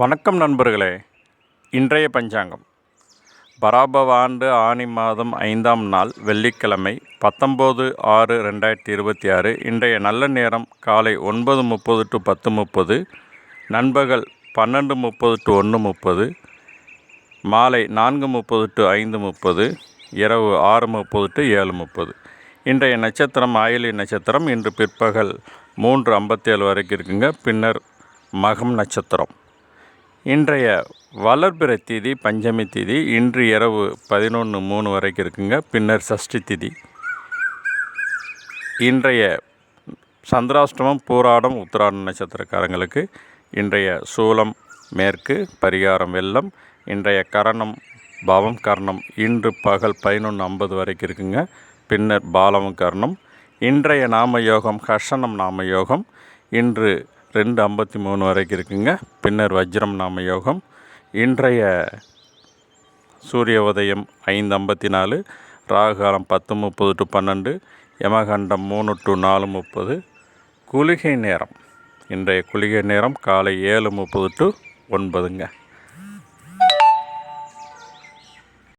வணக்கம் நண்பர்களே. இன்றைய பஞ்சாங்கம் பராபவ ஆண்டு ஆனி மாதம் 5ஆம் நாள் வெள்ளிக்கிழமை 19/6/2026. இன்றைய நல்ல நேரம் காலை 9:30 to 10:30, நண்பகல் 12:30 to 1:30, மாலை 4:30 to 5:30, இரவு 6:30 to 7:30. இன்றைய நட்சத்திரம் ஆயிலி நட்சத்திரம். இன்று பிற்பகல் 3:57 வரைக்கும் இருக்குங்க. பின்னர் மகம் நட்சத்திரம். இன்றைய வளர்பிறை திதி பஞ்சமி திதி. இன்று இரவு 11:03 வரைக்கும் இருக்குங்க. பின்னர் சஷ்டி திதி. இன்றைய சந்திராஷ்டமம் பூராடம் உத்திராடம் நட்சத்திரக்காரங்களுக்கு. இன்றைய சூலம் மேற்கு, பரிகாரம் வெள்ளம். இன்றைய கரணம் பவம் கர்ணம். இன்று பகல் 11:50 வரைக்கும் இருக்குங்க. பின்னர் பாலவம் கர்ணம். இன்றைய நாம யோகம் ஹர்ஷனம் நாம யோகம். இன்று 2:53 வரைக்கும் இருக்குங்க. பின்னர் வஜ்ரம் நாம யோகம். இன்றைய சூரிய உதயம் 5:54, ராகுகாலம் 10:30 to 12, யமகண்டம் 3 to 4:30. குளிகை நேரம். இன்றைய குளிகை நேரம் காலை 7:30 to 9ங்க.